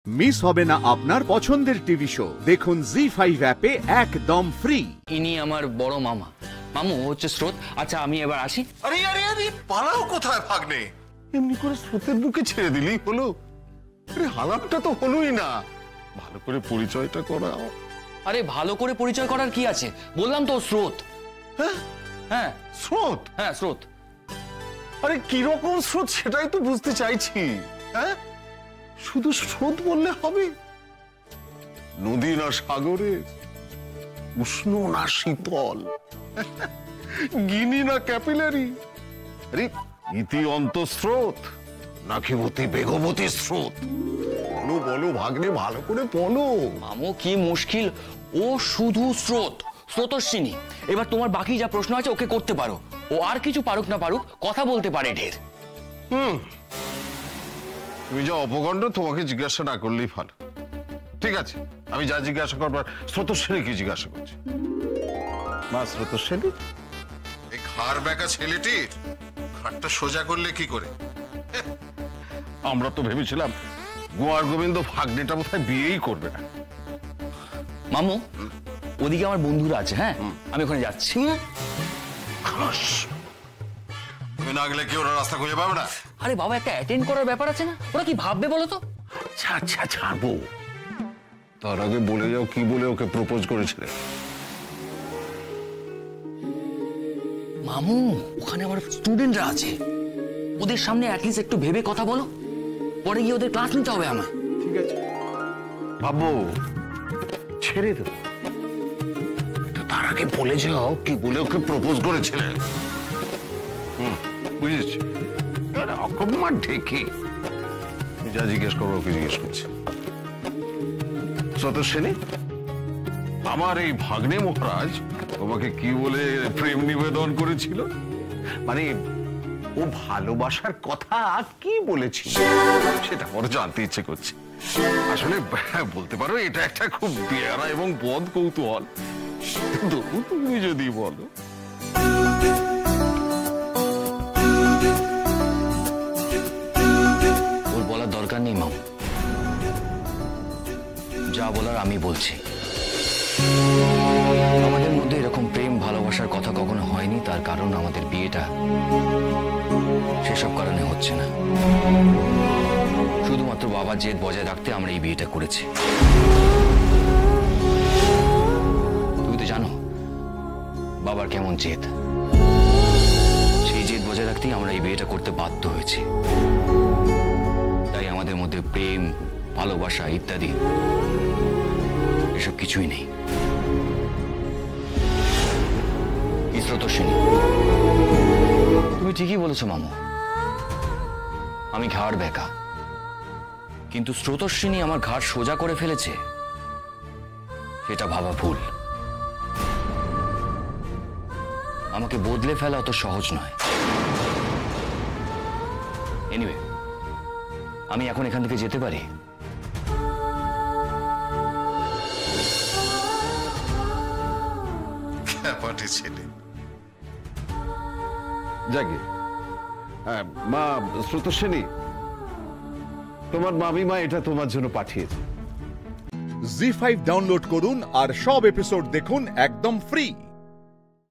Miss হবে না আপনার পছন্দের টিভি শো। দেখুন জি5 অ্যাপে একদম ফ্রি। ইনি আমার বড় মামা। মামু হচ্ছে স্রোত। আচ্ছা আমি এবার আসি। আরে আরে আরে পালাও কোথায় ভাগ্নে? এমনি করে স্রোতের বুকে ছেড়ে দিলেই হলো। আরে হালাতটা তো হলোই না, ভালো করে পরিচয়টা করাও। আরে ভালো করে পরিচয় করার কি আছে, বললাম তো স্রোত। হ্যাঁ হ্যাঁ স্রোত? হ্যাঁ স্রোত। আরে কিরকম স্রোত সেটাই তো বুঝতে চাইছি। হ্যাঁ শুধু স্রোত বললে হবে? নদী না সাগরে, উষ্ণ না শীতল, গিনি না ক্যাপিলারি, আরে ইতি অন্তঃস্রোত নাকি অতি বেগবতী স্রোত? বলো বলো ভাগ্নে, ভালো করে বলো। মামু কি মুশকিল, ও শুধু স্রোত, স্রোতস্বিনী। এবার তোমার বাকি যা প্রশ্ন আছে ওকে করতে পারো। ও আর কিছু পারুক না পারুক, কথা বলতে পারে ঢের। তুমি যা অপগণ্ড, তোমাকে জিজ্ঞাসা না করলেই ভালো। ঠিক আছে, আমি যা জিজ্ঞাসা করবার স্রোতস্বিনী কি জিজ্ঞাসা করছি। মা স্রোতস্বিনী, এই ঘাড় বেঁকা ছেলেটির ঘাড়টা সোজা করলে কি করে? আমরা তো ভেবেছিলাম গোয়ার গোবিন্দ ভাগ্নেটা বোধহয় বিয়েই করবে না। মামু ওদিকে আমার বন্ধুরা আছে, হ্যাঁ আমি ওখানে যাচ্ছি। তুমি না গেলে কি ওরা রাস্তা খুঁজে পাবে না? আরে বাবা, একটা অ্যাটেন্ড করার ব্যাপার আছে না, ওরা কি ভাববে বলো তো? আচ্ছা আচ্ছা ছাড়বো, তার আগে বলে যাও কি বলে ওকে প্রপোজ করেছিলে। মামু ওখানে আমার স্টুডেন্টরা আছে, ওদের সামনে অ্যাটলিস্ট একটু ভেবে কথা বলো, পরে গিয়ে ওদের ক্লাস নিতে হবে আমায়। ঠিক আছে ভাববো, ছেড়ে দেবো, তার আগে বলে যাও কি বলে ওকে প্রপোজ করেছিলে। বুঝেছি, অকম্মার ঢেকে যা জিজ্ঞেস করবো ওকে জিজ্ঞেস করছি। স্রোতস্বিনী, আমার এই ভাগ্নে মহারাজ তোমাকে কি বলে প্রেম নিবেদন করেছিল? মানে ও ভালোবাসার কথা কি বলেছিল সেটা আমার জানতে ইচ্ছে করছে। আসলে বলতে পারো এটা একটা খুব বেয়ারা এবং বদ কৌতূহল, তবু তুমি যদি বলো। ওর বলার দরকার নেই মামু, যা বলার আমি বলছি। আমাদের মধ্যে এরকম প্রেম ভালোবাসার কথা কখনো হয়নি, তার কারণ আমাদের বিয়েটা সেসব কারণে হচ্ছে না। শুধুমাত্র বাবার জেদ বজায় রাখতে আমরা এই বিয়েটা করেছি। তুমি তো জানো বাবার কেমন জেদ, সেই জেদ বজায় রাখতেই আমরা এই বিয়েটা করতে বাধ্য হয়েছি। তাই আমাদের মধ্যে প্রেম ভালোবাসা ইত্যাদি এসব কিছুই নেই। স্রোতস্বিনী, তুমি ঠিকই বলেছো মামু, আমি ঘাড় বেঁকা, কিন্তু স্রোতস্বিনী আমার ঘাড় সোজা করে ফেলেছে সেটা ভাবা ভুল। আমাকে বদলে ফেলা অত সহজ নয়। এনিওয়ে, আমি এখন এখান থেকে যেতে পারি? ছেলে জাগে মা স্রোতস্বিনী, তোমার মামিমা এটা তোমার জন্য পাঠিয়েছে। জি5 ডাউনলোড করুন আর সব এপিসোড দেখুন একদম ফ্রি।